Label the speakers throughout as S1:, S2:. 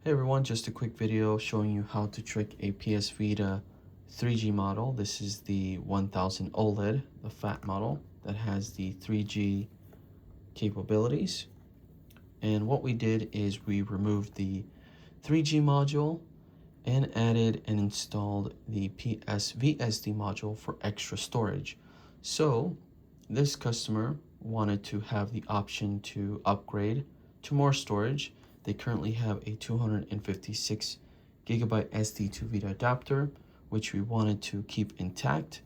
S1: Hey everyone, just a quick video showing you how to trick a PS Vita 3G model. This is the 1000 OLED, the fat model that has the 3G capabilities. And what we did is we removed the 3G module and added and installed the PSVSD module for extra storage. So this customer wanted to have the option to upgrade to more storage. They currently have a 256 gigabyte SD2VITA adapter, which we wanted to keep intact,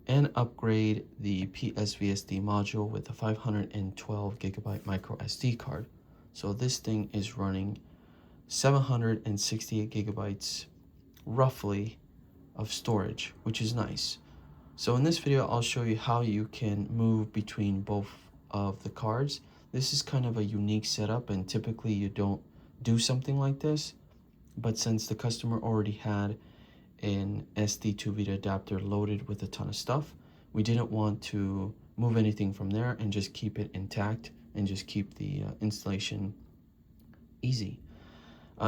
S1: and upgrade the PSVSD module with a 512 gigabyte micro SD card. So this thing is running 768 gigabytes roughly of storage, which is nice. So in this video, I'll show you how you can move between both of the cards. This is kind of a unique setup, and typically you don't do something like this, but since the customer already had an SD2VITA adapter loaded with a ton of stuff, we didn't want to move anything from there and just keep it intact and just keep the installation easy.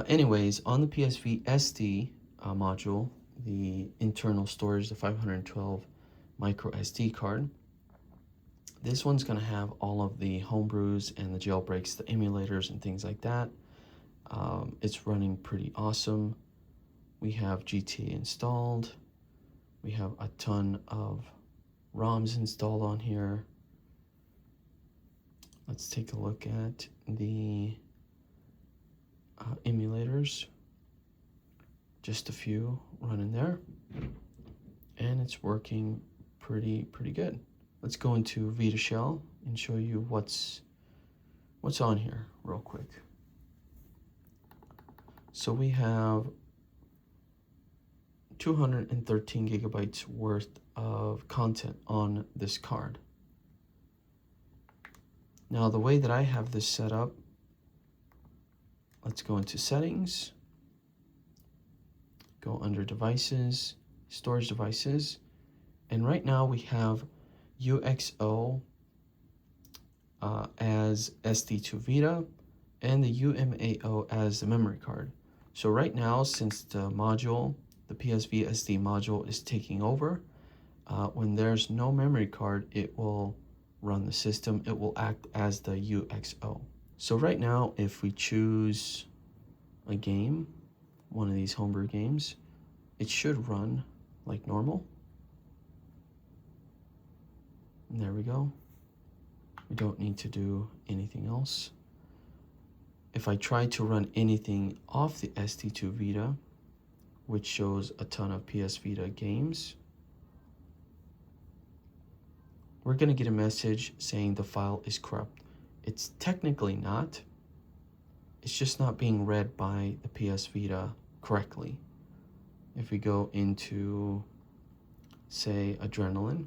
S1: Anyways, on the PSVSD module, the internal storage, the 512 micro SD card, this one's going to have all of the homebrews and the jailbreaks, the emulators and things like that. It's running pretty awesome. We have GTA installed. We have a ton of ROMs installed on here. Let's take a look at the emulators. Just a few running there, and it's working pretty good. Let's go into Vita Shell and show you what's on here real quick. So we have 213 gigabytes worth of content on this card. Now the way that I have this set up, let's go into settings, go under devices, storage devices, and right now we have UXO as SD2VITA and the UMAO as the memory card. So right now, since the module, the PSVSD module is taking over, when there's no memory card, it will run the system. It will act as the UXO. So right now, if we choose a game, one of these homebrew games, it should run like normal. And there we go. We don't need to do anything else. If I try to run anything off the SD2VITA, which shows a ton of PS Vita games, we're going to get a message saying the file is corrupt. It's technically not. It's just not being read by the PS Vita correctly. If we go into, say, Adrenaline,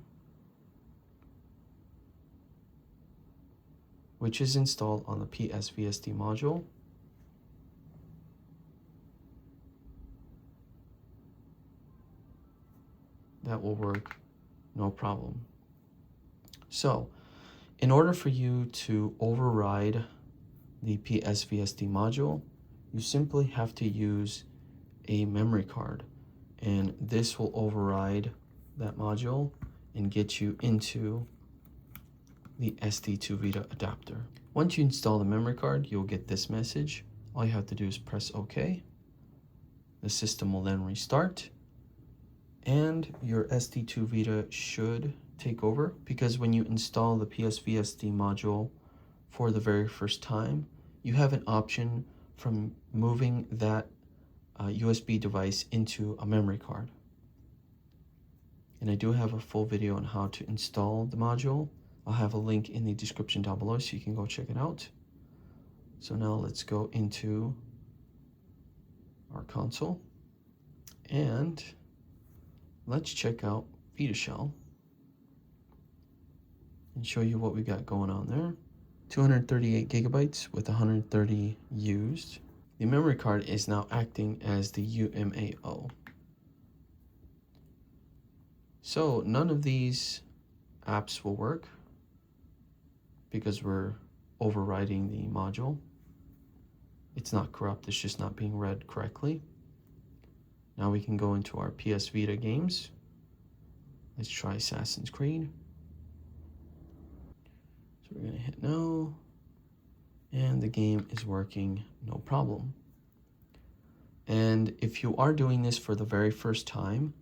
S1: which is installed on the PSVSD module, that will work no problem. So in order for you to override the PSVSD module, you simply have to use a memory card, and this will override that module and get you into the SD2VITA adapter. Once you install the memory card, you'll get this message. All you have to do is press OK. The system will then restart, and your SD2VITA should take over, because when you install the PSVSD module for the very first time, you have an option from moving that USB device into a memory card. And I do have a full video on how to install the module. I'll have a link in the description down below so you can go check it out. So now let's go into our console and let's check out Vita Shell and show you what we got going on there. 238 gigabytes with 130 used. The memory card is now acting as the UMAO. So none of these apps will work because we're overriding the module. It's not corrupt, it's just not being read correctly. Now we can go into our PS Vita games. Let's try Assassin's Creed. So we're gonna hit no, and the game is working no problem. And if you are doing this for the very first time,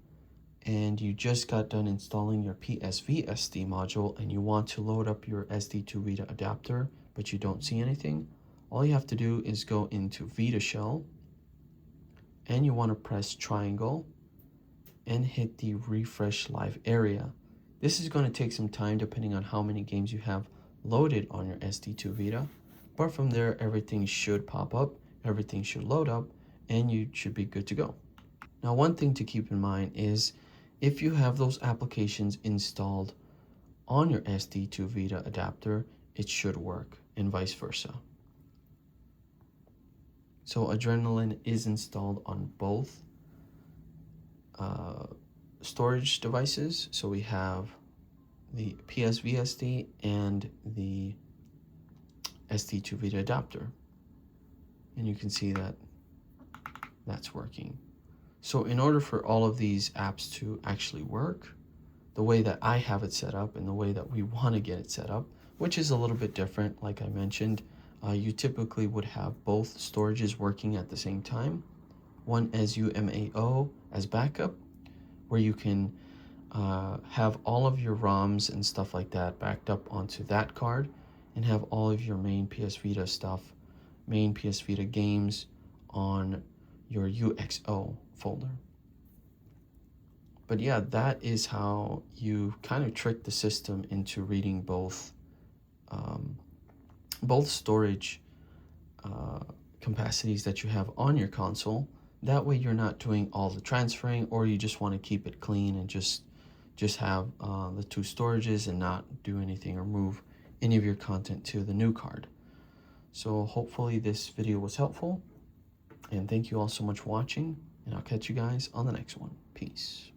S1: and you just got done installing your PSVSD module and you want to load up your SD2VITA adapter, but you don't see anything, all you have to do is go into Vita Shell, and you want to press triangle and hit the refresh live area. This is going to take some time depending on how many games you have loaded on your SD2VITA, but from there everything should pop up, everything should load up, and you should be good to go. Now, one thing to keep in mind is if you have those applications installed on your SD2VITA adapter, it should work, and vice versa. So Adrenaline is installed on both storage devices. So we have the PSVSD and the SD2VITA adapter. And you can see that that's working. So in order for all of these apps to actually work, the way that I have it set up and the way that we want to get it set up, which is a little bit different, like I mentioned, you typically would have both storages working at the same time. One as UMAO as backup, where you can have all of your ROMs and stuff like that backed up onto that card, and have all of your main PS Vita stuff, main PS Vita games on your UXO folder. But yeah, that is how you kind of trick the system into reading both storage capacities that you have on your console. That way you're not doing all the transferring, or you just want to keep it clean and just have the two storages and not do anything or move any of your content to the new card. So hopefully this video was helpful, and thank you all so much for watching, and I'll catch you guys on the next one. Peace.